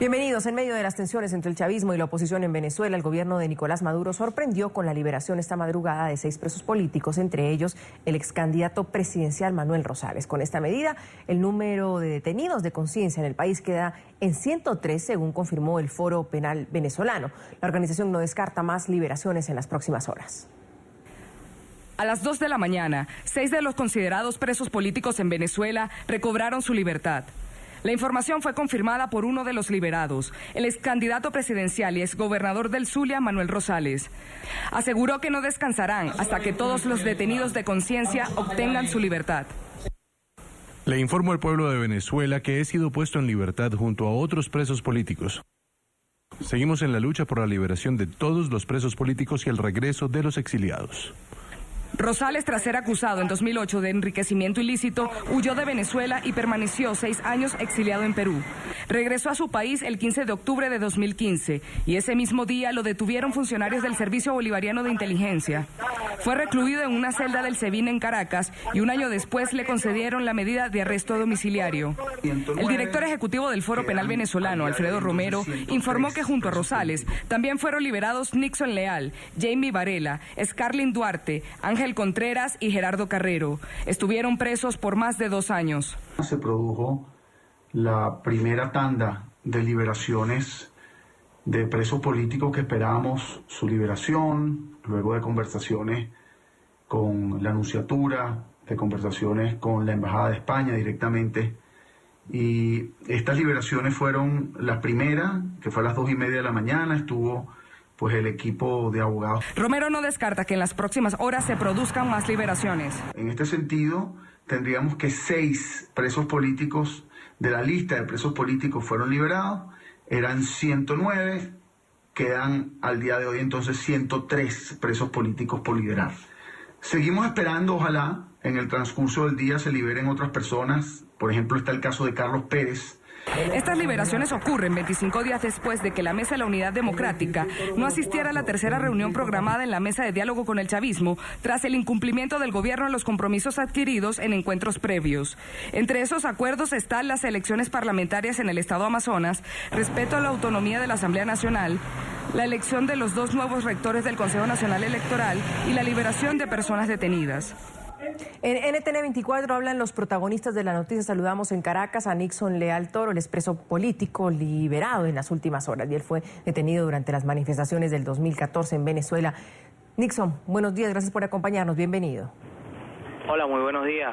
Bienvenidos. En medio de las tensiones entre el chavismo y la oposición en Venezuela, el gobierno de Nicolás Maduro sorprendió con la liberación esta madrugada de 6 presos políticos, entre ellos el ex candidato presidencial Manuel Rosales. Con esta medida, el número de detenidos de conciencia en el país queda en 103, según confirmó el Foro Penal venezolano. La organización no descarta más liberaciones en las próximas horas. A las 2 de la mañana, 6 de los considerados presos políticos en Venezuela recobraron su libertad. La información fue confirmada por uno de los liberados, el ex candidato presidencial y exgobernador del Zulia, Manuel Rosales. Aseguró que no descansarán hasta que todos los detenidos de conciencia obtengan su libertad. Le informo al pueblo de Venezuela que he sido puesto en libertad junto a otros presos políticos. Seguimos en la lucha por la liberación de todos los presos políticos y el regreso de los exiliados. Rosales, tras ser acusado en 2008 de enriquecimiento ilícito, huyó de Venezuela y permaneció 6 años exiliado en Perú. Regresó a su país el 15 de octubre de 2015 y ese mismo día lo detuvieron funcionarios del Servicio Bolivariano de Inteligencia. Fue recluido en una celda del SEBIN en Caracas y un año después le concedieron la medida de arresto domiciliario. El director ejecutivo del Foro Penal venezolano, Alfredo Romero, informó que junto a Rosales también fueron liberados Nixon Leal, Jamie Varela, Scarlin Duarte, Ángel Contreras y Gerardo Carrero. Estuvieron presos por más de 2 años. Se produjo la primera tanda de liberaciones de presos políticos que esperábamos su liberación, luego de conversaciones con la Nunciatura, de conversaciones con la Embajada de España directamente. Y estas liberaciones fueron la primera, que fue a las 2:30 de la mañana, estuvo pues el equipo de abogados. Romero no descarta que en las próximas horas se produzcan más liberaciones. En este sentido, tendríamos que 6 presos políticos de la lista de presos políticos fueron liberados, eran 109, quedan al día de hoy entonces 103 presos políticos por liberar. Seguimos esperando, ojalá en el transcurso del día se liberen otras personas, por ejemplo está el caso de Carlos Pérez. Estas liberaciones ocurren 25 días después de que la Mesa de la Unidad Democrática no asistiera a la tercera reunión programada en la mesa de diálogo con el chavismo tras el incumplimiento del gobierno en los compromisos adquiridos en encuentros previos. Entre esos acuerdos están las elecciones parlamentarias en el estado Amazonas, respeto a la autonomía de la Asamblea Nacional, la elección de los 2 nuevos rectores del Consejo Nacional Electoral y la liberación de personas detenidas. En NTN 24 hablan los protagonistas de la noticia. Saludamos en Caracas a Nixon Leal Toro, el expreso político liberado en las últimas horas. Y él fue detenido durante las manifestaciones del 2014 en Venezuela. Nixon, buenos días, gracias por acompañarnos, bienvenido. Hola, muy buenos días.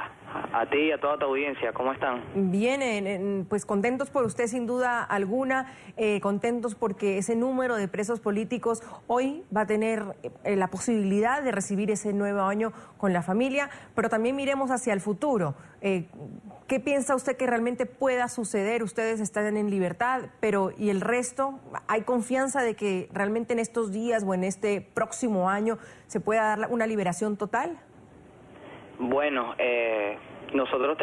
A ti y a toda tu audiencia, ¿cómo están? Bien, pues contentos por usted sin duda alguna, contentos porque ese número de presos políticos hoy va a tener la posibilidad de recibir ese nuevo año con la familia, pero también miremos hacia el futuro. ¿Qué piensa usted que realmente pueda suceder? Ustedes están en libertad, pero ¿y el resto? ¿Hay confianza de que realmente en estos días o en este próximo año se pueda dar una liberación total? Bueno, nosotros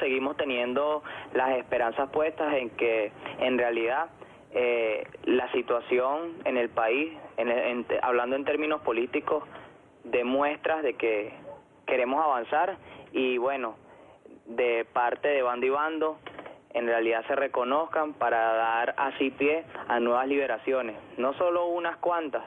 seguimos teniendo las esperanzas puestas en que en realidad la situación en el país, hablando en términos políticos, demuestra de que queremos avanzar y bueno, de parte de bando y bando, en realidad se reconozcan para dar así pie a nuevas liberaciones, no solo unas cuantas,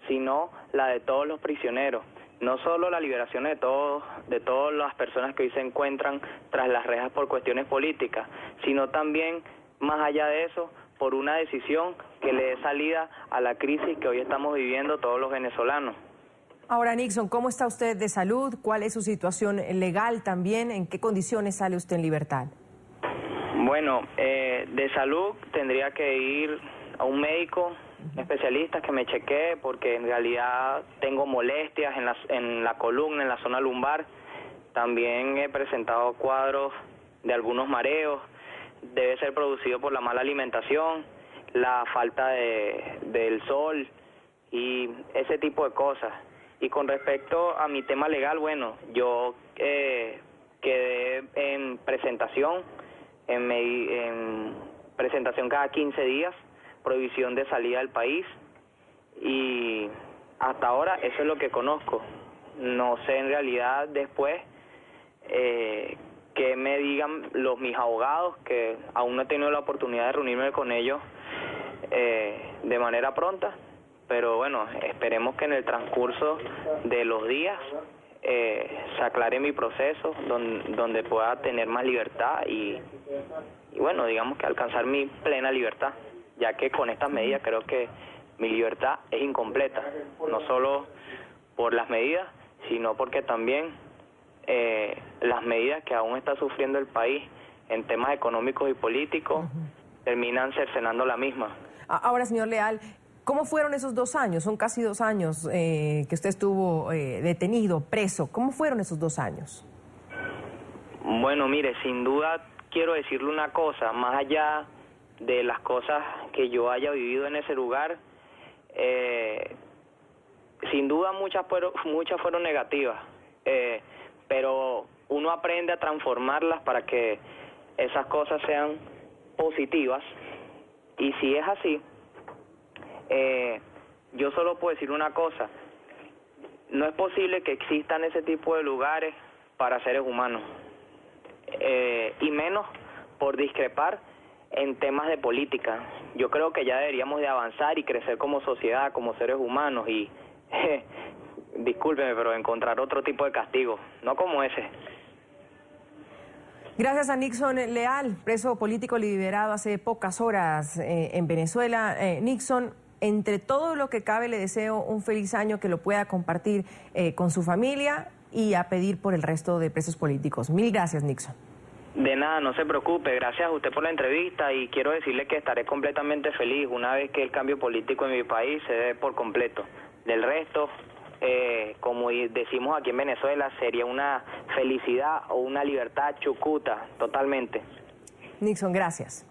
sino la de todos los prisioneros. No solo la liberación de todas las personas que hoy se encuentran tras las rejas por cuestiones políticas, sino también, más allá de eso, por una decisión que le dé salida a la crisis que hoy estamos viviendo todos los venezolanos. Ahora, Nixon, ¿cómo está usted de salud? ¿Cuál es su situación legal también? ¿En qué condiciones sale usted en libertad? Bueno, de salud tendría que ir a un médico especialista que me chequee porque en realidad tengo molestias en la columna, en la zona lumbar. También he presentado cuadros de algunos mareos. Debe ser producido por la mala alimentación, la falta del sol y ese tipo de cosas. Y con respecto a mi tema legal, bueno, yo quedé en presentación, en presentación cada 15 días, prohibición de salida del país y hasta ahora eso es lo que conozco. No sé en realidad después que me digan mis abogados, que aún no he tenido la oportunidad de reunirme con ellos de manera pronta, pero bueno, esperemos que en el transcurso de los días se aclare mi proceso, donde pueda tener más libertad y bueno, digamos que alcanzar mi plena libertad, ya que con estas medidas creo que mi libertad es incompleta, no solo por las medidas, sino porque también las medidas que aún está sufriendo el país en temas económicos y políticos terminan cercenando la misma. Ahora, señor Leal, ¿cómo fueron esos 2 años? Son casi 2 años que usted estuvo detenido, preso. ¿Cómo fueron esos 2 años? Bueno, mire, sin duda quiero decirle una cosa, más allá de las cosas que yo haya vivido en ese lugar, sin duda muchas fueron negativas, pero uno aprende a transformarlas para que esas cosas sean positivas, y si es así, yo solo puedo decir una cosa: no es posible que existan ese tipo de lugares para seres humanos, y menos por discrepar en temas de política. Yo creo que ya deberíamos de avanzar y crecer como sociedad, como seres humanos, y discúlpeme, pero encontrar otro tipo de castigo, no como ese. Gracias a Nixon Leal, preso político liberado hace pocas horas en Venezuela. Nixon, entre todo lo que cabe, le deseo un feliz año, que lo pueda compartir con su familia y a pedir por el resto de presos políticos. Mil gracias, Nixon. De nada, no se preocupe, gracias a usted por la entrevista, y quiero decirle que estaré completamente feliz una vez que el cambio político en mi país se dé por completo. Del resto, como decimos aquí en Venezuela, sería una felicidad o una libertad chucuta, totalmente. Nixon, gracias.